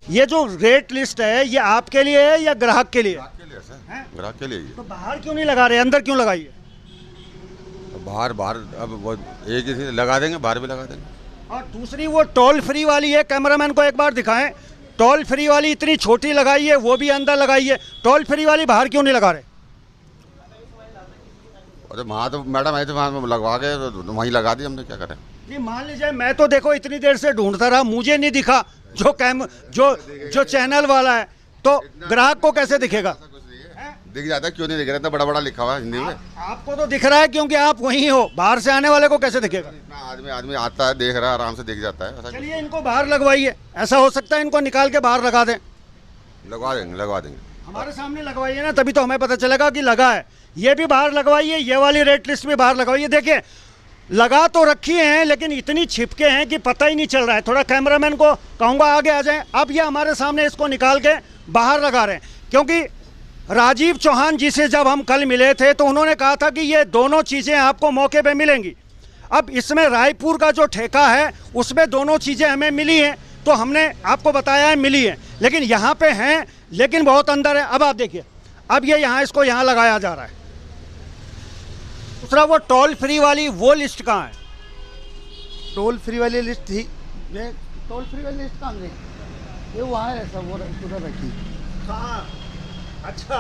ये जो rate list है ये आपके लिए है या ग्राहक के लिए? ग्राहक के लिए सर, हैं? ग्राहक के लिए ही तो बाहर क्यों नहीं लगा रहे, अंदर क्यों लगाइए? है। बाहर बाहर अब वो एक ही चीज़ लगा देंगे, बाहर भी लगा देंगे। और दूसरी वो टोल फ्री वाली है, कैमरामैन को एक बार दिखाएं। टोल फ्री वाली इतनी छोटी लगाई है, वो भी अंदर लगाई है। टोल फ्री वाली बाहर क्यों नहीं लगा रहे? अरे वहाँ तो मैडम आए थे, वहाँ लगवा के तो वहीं लगा दी हमने, क्या करें। जी मान लीजिए मैं तो देखो इतनी देर से ढूंढता रहा, मुझे नहीं दिखा जो चैनल वाला है, तो ग्राहक को कैसे दिखेगा? दिख जाता है, क्यों नहीं दिख रहा? इतना बड़ा बड़ा लिखा हुआ है हिंदी में। आपको तो दिख रहा है क्योंकि आप वहीं हो, बाहर से आने वाले को कैसे दिखेगा? इतना आदमी आता है, देख रहा है, आराम से दिख जाता है। ऐसा चलिए इनको बाहर लगवाइए, ऐसा हो सकता है इनको निकाल के बाहर लगा दें। लगवा देंगे, लगवा देंगे। हमारे सामने लगवाइए ना, तभी तो हमें पता चलेगा कि लगा है। ये भी बाहर लगवाइए, ये वाली रेट लिस्ट भी बाहर लगवाइए। देखिए लगा तो रखी हैं लेकिन इतनी छिपके हैं कि पता ही नहीं चल रहा है। थोड़ा कैमरामैन को कहूँगा आगे आ जाएं। अब ये हमारे सामने इसको निकाल के बाहर लगा रहे हैं, क्योंकि राजीव चौहान जी से जब हम कल मिले थे तो उन्होंने कहा था कि ये दोनों चीज़ें आपको मौके पे मिलेंगी। अब इसमें रायपुर का जो ठेका है उसमें दोनों चीज़ें हमें मिली हैं, तो हमने आपको बताया है मिली है, लेकिन यहाँ पे हैं लेकिन बहुत अंदर है। अब आप देखिए, अब ये यहाँ इसको यहाँ लगाया जा रहा है। दूसरा वो टोल फ्री वाली वो लिस्ट कहाँ है? टोल फ्री वाली लिस्ट थी, ये टोल फ्री वाली लिस्ट कहाँ गई? ये वहाँ है सब, वो उधर रखी। कहाँ? अच्छा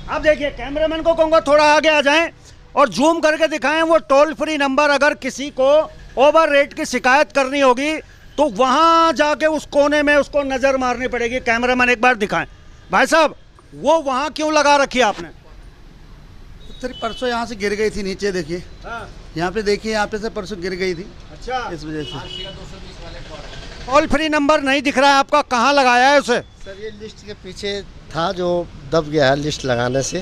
अब देखिए कैमरामैन को कहूँगा थोड़ा आगे आ जाएं और जूम करके दिखाएं वो टोल फ्री नंबर। अगर किसी को ओवर रेट की शिकायत करनी होगी तो वहाँ जाके उस कोने में उसको नज़र मारनी पड़ेगी। कैमरामैन एक बार दिखाएं। भाई साहब वो वहाँ क्यों लगा रखी है आपने? सर परसों यहाँ से गिर गई थी नीचे, देखिए यहाँ पे देखिए, यहाँ पे से परसों गिर गई थी। अच्छा इस वजह से टोल फ्री नंबर नहीं दिख रहा है आपका, कहाँ लगाया है उसे? सर ये लिस्ट के पीछे था जो दब गया है लिस्ट लगाने से,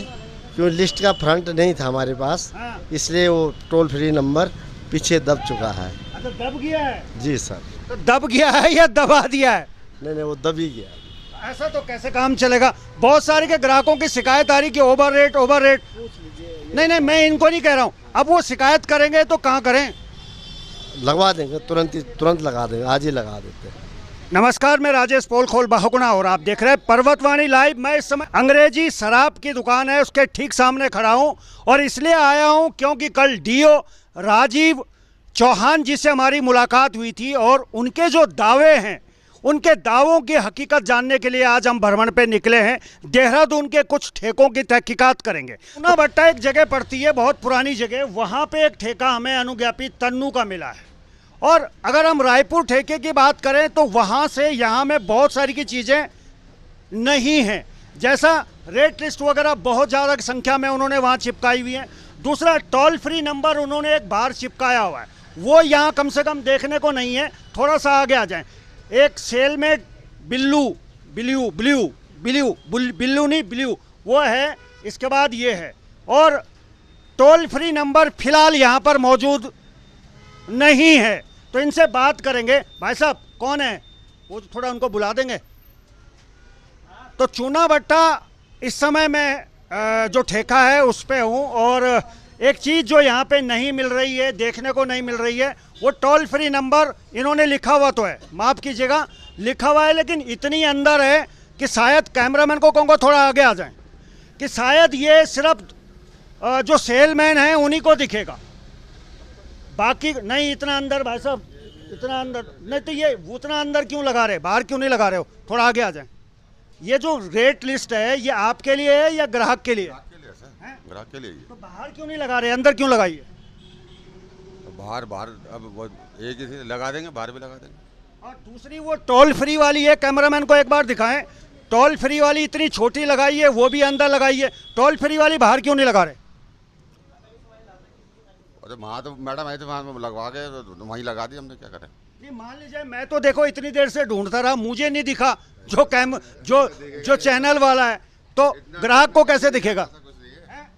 क्योंकि लिस्ट का फ्रंट नहीं था हमारे पास, इसलिए वो टोल फ्री नंबर पीछे दब चुका है। अच्छा दब गया है? जी सर। तो दब गया है या दबा दिया है? नहीं वो दब ही गया। ऐसा तो कैसे काम चलेगा? बहुत सारे के ग्राहकों की शिकायत आ रही कि ओवर रेट ओवर रेट। नहीं मैं इनको नहीं कह रहा हूँ, अब वो शिकायत करेंगे तो कहाँ करें? लगवा देंगे, तुरंत लगा देंगे, आज ही लगा देते हैं। नमस्कार, मैं राजेश पोलखोल बाहुगुणा और आप देख रहे हैं पर्वतवाणी लाइव। मैं इस समय अंग्रेजी शराब की दुकान है उसके ठीक सामने खड़ा हूं और इसलिए आया हूं क्योंकि कल डीओ राजीव चौहान जी से हमारी मुलाकात हुई थी और उनके जो दावे हैं उनके दावों की हकीकत जानने के लिए आज हम भ्रमण पे निकले हैं। देहरादून के कुछ ठेकों की तहकीकात करेंगे। चूना भट्टा एक जगह पड़ती है, बहुत पुरानी जगह, वहाँ पे एक ठेका हमें अनुज्ञापित तन्नू का मिला है। और अगर हम रायपुर ठेके की बात करें तो वहाँ से यहाँ में बहुत सारी की चीज़ें नहीं हैं, जैसा रेट लिस्ट वगैरह बहुत ज़्यादा संख्या में उन्होंने वहाँ चिपकाई हुई है। दूसरा टोल फ्री नंबर उन्होंने एक बाहर चिपकाया हुआ है, वो यहाँ कम से कम देखने को नहीं है। थोड़ा सा आगे आ जाएं, एक सेलमेट बिल्लू नहीं बिल्लू वो है, इसके बाद ये है, और टोल फ्री नंबर फिलहाल यहाँ पर मौजूद नहीं है। तो इनसे बात करेंगे। भाई साहब कौन है वो, थोड़ा उनको बुला देंगे। तो चूना भट्टा इस समय मैं जो ठेका है उस पे हूँ और एक चीज़ जो यहाँ पे नहीं मिल रही है, देखने को नहीं मिल रही है, वो टोल फ्री नंबर। इन्होंने लिखा हुआ तो है, माफ़ कीजिएगा, लिखा हुआ है लेकिन इतनी अंदर है कि शायद कैमरामैन को कहूँगा थोड़ा आगे आ जाएं, कि शायद ये सिर्फ जो सेलमैन हैं उन्हीं को दिखेगा, बाकी नहीं। इतना अंदर भाई साहब, इतना अंदर नहीं। तो ये उतना अंदर क्यों लगा रहे, बाहर क्यों नहीं लगा रहे हो? थोड़ा आगे आ जाएं। ये जो रेट लिस्ट है ये आपके लिए है या ग्राहक के लिए? ग्राहक के लिए ही तो बाहर क्यों नहीं लगा रहे, अंदर क्यों लगाइए? है। बाहर अब वो एक ही चीज़ लगा देंगे, बाहर भी लगा देंगे। और दूसरी वो टोल फ्री वाली है, कैमरामैन को एक बार दिखाएं। टोल फ्री वाली इतनी छोटी लगाई है, वो भी अंदर लगाई है। टोल फ्री वाली बाहर क्यों नहीं लगा रहे? अरे वहाँ तो मैडम आए थे, वहाँ लगवा के तो वहीं लगा दी हमने, क्या करें। नहीं मान लीजिए मैं तो देखो इतनी देर से ढूंढता रहा, मुझे नहीं दिखा जो चैनल वाला है, तो ग्राहक को कैसे दिखेगा?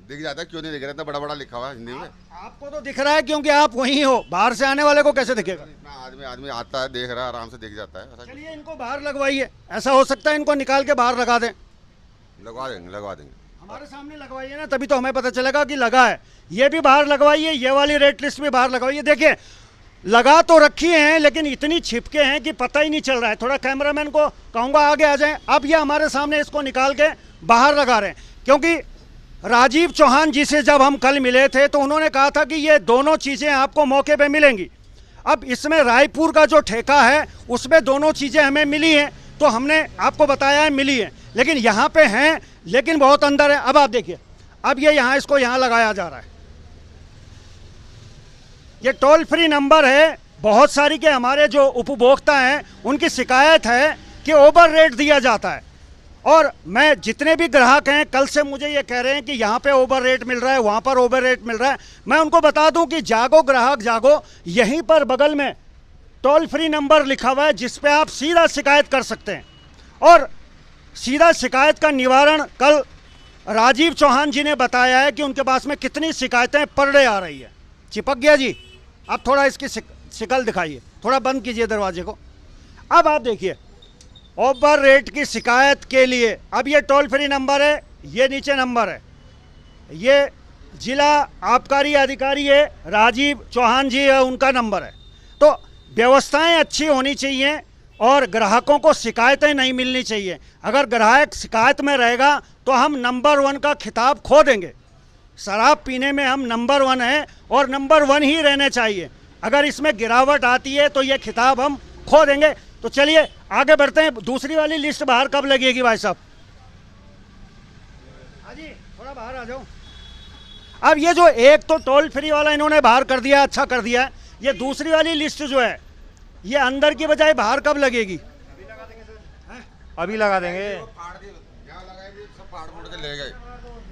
दिख जाता है, क्यों नहीं दिख रहा? इतना बड़ा बड़ा लिखा हुआ है हिंदी में। आपको तो दिख रहा है क्योंकि आप वहीं हो, बाहर से आने वाले को कैसे दिखेगा? इतना आदमी आता है, देख रहा है, आराम से दिख जाता है। चलिए इनको बाहर लगवाइए, ऐसा हो सकता है इनको निकाल के बाहर लगा दें। लगवा देंगे, लगवा देंगे। हमारे सामने लगवाइए ना, तभी तो हमें पता चलेगा कि लगा है। ये भी बाहर लगवाइए, ये वाली रेट लिस्ट भी बाहर लगवाइए। देखिए लगा तो रखी हैं लेकिन इतनी छिपके हैं कि पता ही नहीं चल रहा है। थोड़ा कैमरामैन को कहूँगा आगे आ जाएं। अब ये हमारे सामने इसको निकाल के बाहर लगा रहे हैं, क्योंकि राजीव चौहान जी से जब हम कल मिले थे तो उन्होंने कहा था कि ये दोनों चीज़ें आपको मौके पे मिलेंगी। अब इसमें रायपुर का जो ठेका है उसमें दोनों चीज़ें हमें मिली हैं, तो हमने आपको बताया है मिली है, लेकिन यहाँ पे हैं लेकिन बहुत अंदर है। अब आप देखिए, अब ये यहाँ इसको यहाँ लगाया जा रहा है। ये टोल फ्री नंबर है, बहुत सारी के हमारे जो उपभोक्ता हैं उनकी शिकायत है कि ओवर रेट दिया जाता है। और मैं जितने भी ग्राहक हैं कल से मुझे ये कह रहे हैं कि यहाँ पे ओवर रेट मिल रहा है, वहाँ पर ओवर रेट मिल रहा है। मैं उनको बता दूं कि जागो ग्राहक जागो, यहीं पर बगल में टोल फ्री नंबर लिखा हुआ है जिस पे आप सीधा शिकायत कर सकते हैं। और सीधा शिकायत का निवारण कल राजीव चौहान जी ने बताया है कि उनके पास में कितनी शिकायतें पर डे आ रही है। चिपक गया जी, अब थोड़ा इसकी शिकल दिखाइए, थोड़ा बंद कीजिए दरवाजे को। अब आप देखिए ओवर रेट की शिकायत के लिए अब ये टोल फ्री नंबर है, ये नीचे नंबर है, ये जिला आबकारी अधिकारी है राजीव चौहान जी है, उनका नंबर है। तो व्यवस्थाएं अच्छी होनी चाहिए और ग्राहकों को शिकायतें नहीं मिलनी चाहिए। अगर ग्राहक शिकायत में रहेगा तो हम नंबर 1 का खिताब खो देंगे। शराब पीने में हम नंबर 1 हैं और नंबर 1 ही रहने चाहिए। अगर इसमें गिरावट आती है तो ये खिताब हम खो देंगे। तो चलिए आगे बढ़ते हैं। दूसरी वाली लिस्ट बाहर कब लगेगी भाई साहब? हाँ जी, थोड़ा बाहर आ जाओ। अब ये जो एक तो टोल फ्री वाला इन्होंने बाहर कर दिया, अच्छा कर दिया है। ये दूसरी वाली लिस्ट जो है ये अंदर की बजाय बाहर कब लगेगी? अभी लगा देंगे। सब फाड़ फूड़ के ले गए,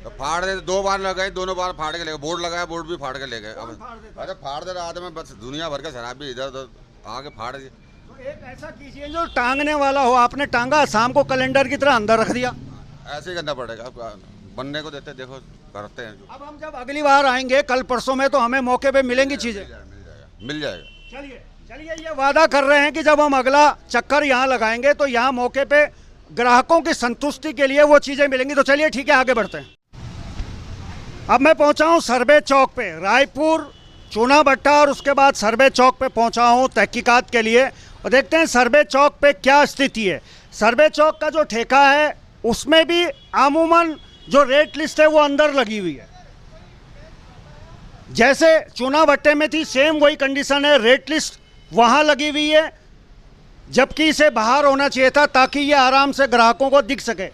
तो फाड़ दे 2 बार लगाए, दोनों बार फाड़ के ले गए। बोर्ड लगाया, बोर्ड भी फाड़ के ले गए। अब अरे फाड़ दे रहा था मैं, बस दुनिया भर के शराबी इधर उधर आके फाड़ दिए। तो एक ऐसा कीजिए जो टांगने वाला हो, आपने टांगा, शाम को कैलेंडर की तरह अंदर रख दिया। ऐसे ही करना पड़ेगा, अब बनने को देते, देखो करते हैं। अब हम जब अगली बार आएंगे कल परसों में तो हमें मौके पे मिलेंगी चीजें। मिल जाएगा। चलिए चलिए, ये वादा कर रहे हैं कि जब हम अगला चक्कर यहाँ लगाएंगे तो यहाँ मौके पे ग्राहकों की संतुष्टि के लिए वो चीजें मिलेंगी। तो चलिए ठीक है, आगे बढ़ते हैं। अब मैं पहुंचा हूँ सर्वे चौक पे, रायपुर चूना भट्टा और उसके बाद सर्वे चौक पे पहुंचा हूँ तहकीकात के लिए, और देखते हैं सर्वे चौक पे क्या स्थिति है। सर्वे चौक का जो ठेका है उसमें भी अमूमन जो रेट लिस्ट है वो अंदर लगी हुई है। जैसे चूना भट्टे में थी सेम वही कंडीशन है, रेट लिस्ट वहाँ लगी हुई है, जबकि इसे बाहर होना चाहिए था ताकि ये आराम से ग्राहकों को दिख सके।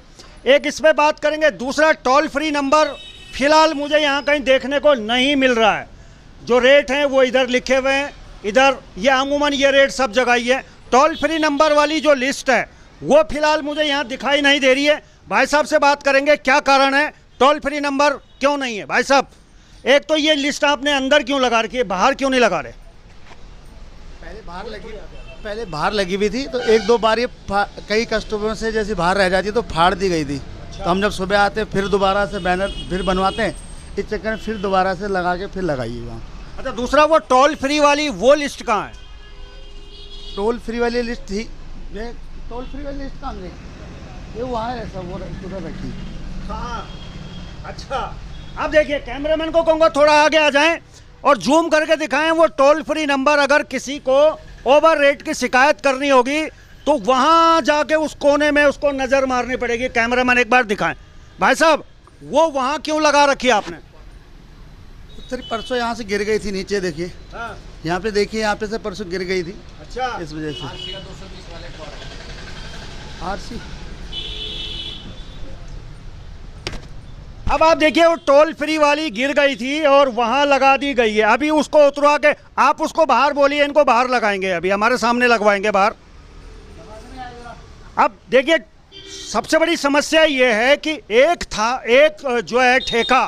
एक इस पे बात करेंगे। दूसरा टोल फ्री नंबर फिलहाल मुझे यहाँ कहीं देखने को नहीं मिल रहा है। जो रेट हैं वो इधर लिखे हुए हैं, इधर ये अमूमन ये रेट सब जगह ही है। टोल फ्री नंबर वाली जो लिस्ट है वो फिलहाल मुझे यहाँ दिखाई नहीं दे रही है। भाई साहब से बात करेंगे क्या कारण है, टोल फ्री नंबर क्यों नहीं है। भाई साहब, एक तो ये लिस्ट आपने अंदर क्यों लगा रखी है, बाहर क्यों नहीं लगा रहे? पहले बाहर लगी हुई थी, तो 1-2 बार ये कई कस्टमरों से जैसे बाहर रह जाती तो फाड़ दी गई थी। तो हम जब सुबह आते फिर दोबारा से बैनर फिर बनवाते हैं, इस चक्कर में फिर दोबारा से लगा के फिर लगाइए वहाँ। अच्छा, दूसरा वो टोल फ्री वाली वो लिस्ट कहाँ है? टोल फ्री वाली लिस्ट थी, ये टोल फ्री वाली लिस्ट कहाँ गई? ये वहाँ है, सब वो उधर रखी। हाँ, अच्छा। अब देखिए, कैमरामैन को कहूँगा थोड़ा आगे आ जाएं और जूम करके दिखाएं वो टोल फ्री नंबर। अगर किसी को ओवर रेट की शिकायत करनी होगी तो वहाँ जाके उस कोने में उसको नज़र मारनी पड़ेगी। कैमरामैन एक बार दिखाएं। भाई साहब, वो वहाँ क्यों लगा रखी है आपने? सर परसों यहाँ से गिर गई थी, नीचे देखिए। हाँ। यहाँ पे देखिए, यहाँ पे से परसों गिर गई थी। अच्छा, इस वजह से आरसी। अब आप देखिए वो टोल फ्री वाली गिर गई थी और वहां लगा दी गई है। अभी उसको उतरवा के आप उसको बाहर बोलिए, इनको बाहर लगाएंगे, अभी हमारे सामने लगवाएंगे बाहर। अब देखिए, सबसे बड़ी समस्या ये है कि एक जो है ठेका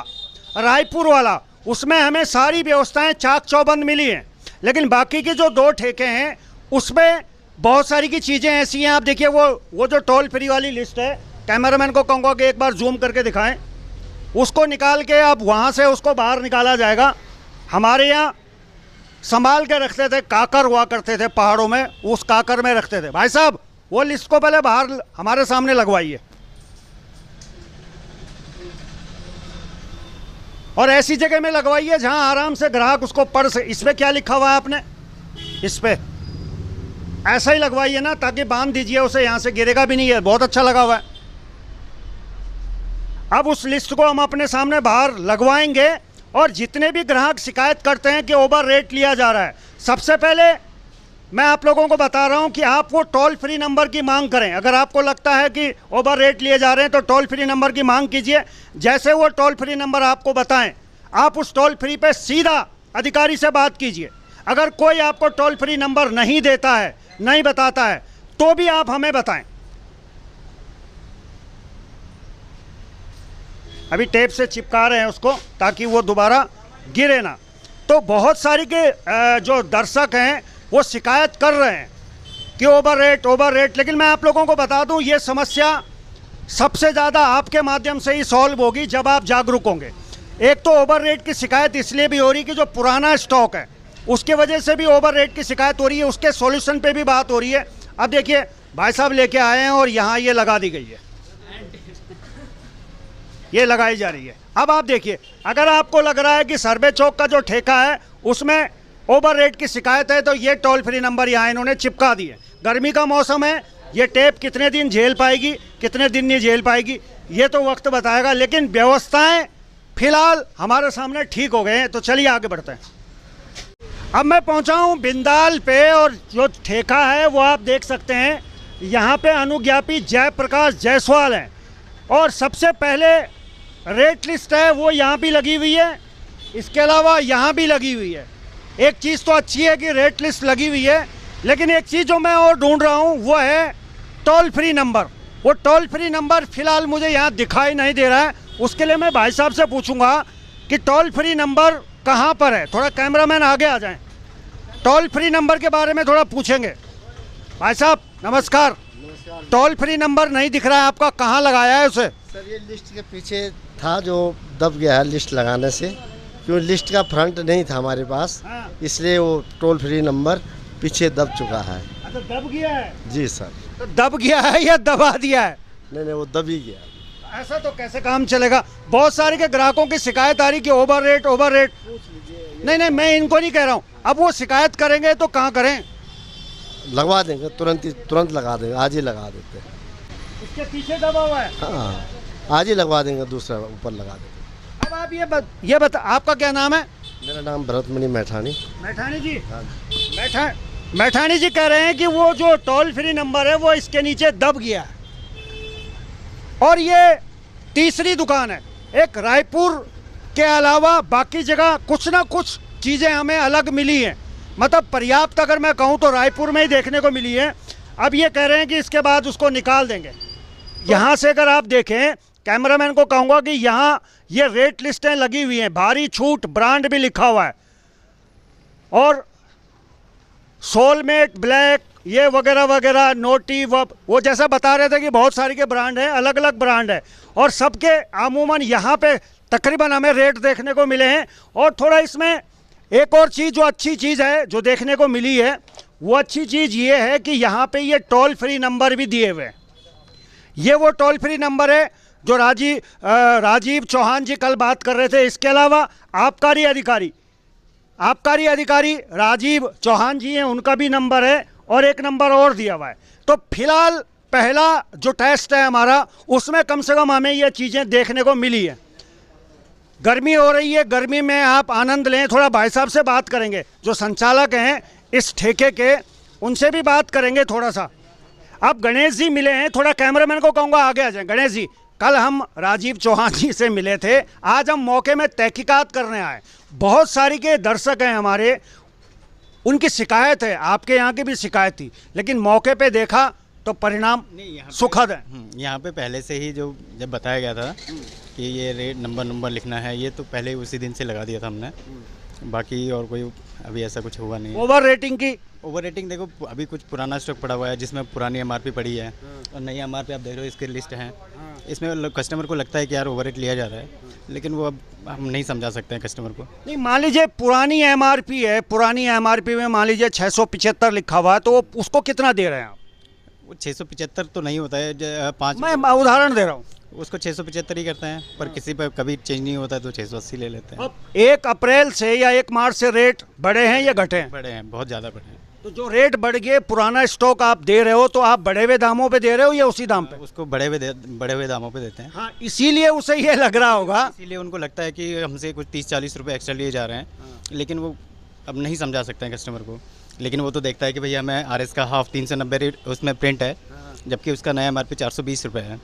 रायपुर वाला, उसमें हमें सारी व्यवस्थाएं चाक चौबंद मिली हैं, लेकिन बाकी के जो 2 ठेके हैं उसमें बहुत सारी की चीज़ें ऐसी हैं। आप देखिए वो जो टोल फ्री वाली लिस्ट है, कैमरामैन को कहूँगा कि एक बार जूम करके दिखाएं। उसको निकाल के अब वहाँ से उसको बाहर निकाला जाएगा। हमारे यहाँ संभाल के रखते थे, काकर हुआ करते थे पहाड़ों में, उस काकर में रखते थे। भाई साहब, वो लिस्ट को पहले बाहर हमारे सामने लगवाइए और ऐसी जगह में लगवाइए जहाँ आराम से ग्राहक उसको पढ़ से। इसमें क्या लिखा हुआ है आपने? इस पे ऐसा ही लगवाइए ना, ताकि बांध दीजिए उसे, यहाँ से गिरेगा भी नहीं है, बहुत अच्छा लगा हुआ है। अब उस लिस्ट को हम अपने सामने बाहर लगवाएंगे और जितने भी ग्राहक शिकायत करते हैं कि ओवर रेट लिया जा रहा है, सबसे पहले मैं आप लोगों को बता रहा हूं कि आप वो टोल फ्री नंबर की मांग करें। अगर आपको लगता है कि ओवर रेट लिए जा रहे हैं तो टोल फ्री नंबर की मांग कीजिए। जैसे वो टोल फ्री नंबर आपको बताएं, आप उस टोल फ्री पे सीधा अधिकारी से बात कीजिए। अगर कोई आपको टोल फ्री नंबर नहीं देता है, नहीं बताता है, तो भी आप हमें बताएं। अभी टेप से चिपका रहे हैं उसको ताकि वो दोबारा गिरे ना। तो बहुत सारी के जो दर्शक हैं वो शिकायत कर रहे हैं कि ओवर रेट, लेकिन मैं आप लोगों को बता दूं, ये समस्या सबसे ज़्यादा आपके माध्यम से ही सॉल्व होगी जब आप जागरूक होंगे। एक तो ओवर रेट की शिकायत इसलिए भी हो रही है कि जो पुराना स्टॉक है उसके वजह से भी ओवर रेट की शिकायत हो रही है, उसके सॉल्यूशन पे भी बात हो रही है। अब देखिए भाई साहब लेके आए हैं और यहाँ ये लगा दी गई है, ये लगाई जा रही है। अब आप देखिए, अगर आपको लग रहा है कि सर्वे चौक का जो ठेका है उसमें ओवर रेट की शिकायत है, तो ये टोल फ्री नंबर यहाँ इन्होंने चिपका दिए। गर्मी का मौसम है, ये टेप कितने दिन झेल पाएगी, कितने दिन नहीं झेल पाएगी, ये तो वक्त बताएगा, लेकिन व्यवस्थाएं फिलहाल हमारे सामने ठीक हो गए हैं। तो चलिए आगे बढ़ते हैं। अब मैं पहुंचा हूं बिंदाल पे और जो ठेका है वो आप देख सकते हैं, यहाँ पे अनुज्ञापी जयप्रकाश जायसवाल हैं और सबसे पहले रेट लिस्ट है वो यहाँ भी लगी हुई है, इसके अलावा यहाँ भी लगी हुई है। एक चीज़ तो अच्छी है कि रेट लिस्ट लगी हुई है, लेकिन एक चीज़ जो मैं और ढूंढ रहा हूँ वो है टोल फ्री नंबर। वो टोल फ्री नंबर फिलहाल मुझे यहाँ दिखाई नहीं दे रहा है। उसके लिए मैं भाई साहब से पूछूंगा कि टोल फ्री नंबर कहाँ पर है। थोड़ा कैमरामैन आगे आ जाएं, टोल फ्री नंबर के बारे में थोड़ा पूछेंगे। भाई साहब नमस्कार। टोल फ्री नंबर नहीं दिख रहा है आपका, कहाँ लगाया है उसे? सर ये लिस्ट के पीछे था जो दब गया है लिस्ट लगाने से, क्योंकि लिस्ट का फ्रंट नहीं था हमारे पास, इसलिए वो टोल फ्री नंबर पीछे दब चुका है। अच्छा दब गया है? जी सर। तो दब गया है या दबा दिया है? नहीं वो दब ही गया। ऐसा तो कैसे काम चलेगा? बहुत सारे के ग्राहकों की शिकायत आ रही कि ओवर रेट। नहीं मैं इनको नहीं कह रहा हूँ, अब वो शिकायत करेंगे तो कहाँ करें? लगवा देंगे, तुरंत लगा देंगे, आज ही लगा देते हैं। इसके पीछे दबा हुआ है? हाँ आज ही लगवा देंगे, दूसरा ऊपर लगा देंगे। अब आप ये बता, आपका क्या नाम है? मेरा नाम भरतमणि मैठानी। मैठानी जी? मैठानी जी कह रहे हैं कि वो जो टोल फ्री नंबर है वो इसके नीचे दब गया है। और ये तीसरी दुकान है। एक रायपुर के अलावा बाकी जगह कुछ ना कुछ चीज़ें हमें अलग मिली हैं, मतलब पर्याप्त अगर मैं कहूँ तो रायपुर में ही देखने को मिली है। अब ये कह रहे हैं कि इसके बाद उसको निकाल देंगे। यहाँ से अगर आप देखें, कैमरामैन को कहूँगा कि यहाँ ये रेट लिस्टें लगी हुई हैं, भारी छूट, ब्रांड भी लिखा हुआ है और सोलमेट, ब्लैक, ये वगैरह वगैरह, नोटी, वो जैसा बता रहे थे कि बहुत सारी के ब्रांड हैं, अलग अलग ब्रांड है और सबके अमूमन यहाँ पे तकरीबन हमें रेट देखने को मिले हैं। और थोड़ा इसमें एक और चीज़ जो अच्छी चीज़ है जो देखने को मिली है, वो अच्छी चीज़ ये है कि यहाँ पे ये टोल फ्री नंबर भी दिए हुए हैं। ये वो टोल फ्री नंबर है जो राजीव चौहान जी कल बात कर रहे थे। इसके अलावा आबकारी अधिकारी राजीव चौहान जी हैं, उनका भी नंबर है और एक नंबर और दिया हुआ है। तो फिलहाल पहला जो टेस्ट है हमारा, उसमें कम से कम हमें ये चीज़ें देखने को मिली है। गर्मी हो रही है, गर्मी में आप आनंद लें। थोड़ा भाई साहब से बात करेंगे जो संचालक हैं इस ठेके के, उनसे भी बात करेंगे थोड़ा सा। अब गणेश जी मिले हैं, थोड़ा कैमरामैन को कहूँगा आगे आ जाए। गणेश जी, कल हम राजीव चौहान जी से मिले थे, आज हम मौके में तहकीकात करने आए। बहुत सारी के दर्शक हैं हमारे, उनकी शिकायत है, आपके यहाँ की भी शिकायत थी, लेकिन मौके पे देखा तो परिणाम सुखद है। यहाँ पे पहले से ही जो जब बताया गया था कि ये रेट नंबर लिखना है, ये तो पहले उसी दिन से लगा दिया था हमने। बाकी और कोई अभी ऐसा कुछ हुआ नहीं। ओवर रेटिंग देखो, अभी कुछ पुराना स्टॉक पड़ा हुआ है जिसमें पुरानी एमआरपी पड़ी है और नई एमआरपी आप देख रहे हो, इसकी लिस्ट है। इसमें कस्टमर को लगता है कि यार ओवर रेट लिया जा रहा है, लेकिन वो अब हम नहीं समझा सकते हैं कस्टमर को। नहीं, मान लीजिए पुरानी एमआरपी है, पुरानी एमआरपी में मान लीजिए 675 लिखा हुआ है, तो उसको कितना दे रहे हैं आप? वो 675 तो नहीं होता है, 5 मैं उदाहरण दे रहा हूँ, उसको 675 ही करते हैं, पर किसी पर कभी चेंज नहीं होता है तो 680 ले लेते हैं। अब 1 अप्रैल से या 1 मार्च से रेट बढ़े हैं या घटे हैं? बढ़े हैं, बहुत ज़्यादा बढ़े हैं। तो जो रेट बढ़ गए, पुराना स्टॉक आप दे रहे हो तो आप बढ़े हुए दामों पे दे रहे हो या उसी दाम पे? उसको बड़े हुए दामों पे देते हैं। हाँ, इसीलिए उसे ये लग रहा होगा। इसीलिए उनको लगता है कि हमसे कुछ 30-40 रुपये एक्स्ट्रा लिए जा रहे हैं, लेकिन वो अब नहीं समझा सकते हैं कस्टमर को। लेकिन वो तो देखता है कि भैया हमें RS का हाफ 390 रेट उसमें प्रिंट है, जबकि उसका नया MRP 420 रुपये है।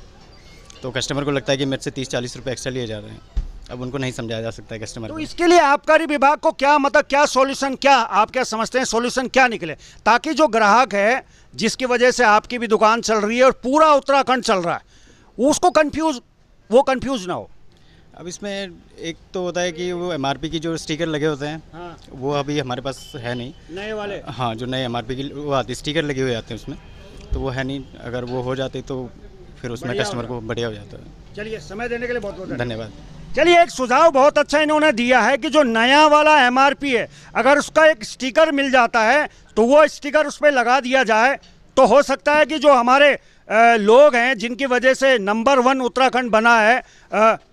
तो कस्टमर को लगता है कि मेरे से 30-40 रुपये एक्स्ट्रा लिए जा रहे हैं। अब उनको नहीं समझाया जा सकता है कस्टमर तो को। इसके लिए आबकारी विभाग को क्या मतलब, क्या सॉल्यूशन, क्या आप क्या समझते हैं सॉल्यूशन क्या निकले, ताकि जो ग्राहक है जिसकी वजह से आपकी भी दुकान चल रही है और पूरा उत्तराखंड चल रहा है, उसको कंफ्यूज ना हो? अब इसमें एक तो होता है कि वो MRP की जो स्टिकर लगे होते हैं, हाँ। वो अभी हमारे पास है नहीं। नए वाले? हाँ, जो नए MRP की वो आती स्टिकर लगे हुए आते हैं उसमें, तो वो है नहीं। अगर वो हो जाते तो फिर उसमें कस्टमर को बढ़िया हो जाता है। चलिए, समय देने के लिए बहुत बहुत धन्यवाद। चलिए, एक सुझाव बहुत अच्छा इन्होंने दिया है कि जो नया वाला MRP है, अगर उसका एक स्टिकर मिल जाता है तो वो स्टिकर उस पर लगा दिया जाए, तो हो सकता है कि जो हमारे लोग हैं जिनकी वजह से नंबर 1 उत्तराखंड बना है,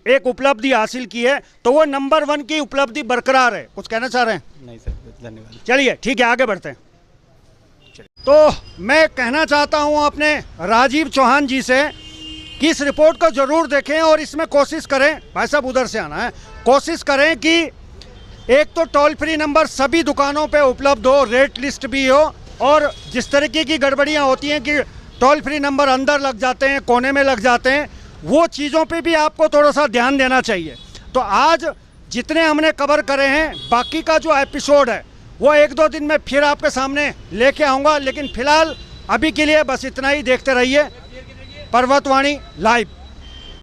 एक उपलब्धि हासिल की है, तो वो नंबर 1 की उपलब्धि बरकरार है। कुछ कहना चाह रहे हैं? नहीं सर, धन्यवाद। चलिए ठीक है, आगे बढ़ते हैं। तो मैं कहना चाहता हूं अपने राजीव चौहान जी से कि इस रिपोर्ट को जरूर देखें और इसमें कोशिश करें, भाई साहब उधर से आना है, कोशिश करें कि एक तो टोल फ्री नंबर सभी दुकानों पे उपलब्ध हो, रेट लिस्ट भी हो, और जिस तरीके की गड़बड़ियां होती हैं कि टोल फ्री नंबर अंदर लग जाते हैं, कोने में लग जाते हैं, वो चीज़ों पे भी आपको थोड़ा सा ध्यान देना चाहिए। तो आज जितने हमने कवर करे हैं, बाकी का जो एपिसोड है वो 1-2 दिन में फिर आपके सामने लेके आऊँगा, लेकिन फिलहाल अभी के लिए बस इतना ही। देखते रहिए पर्वतवाणी लाइव।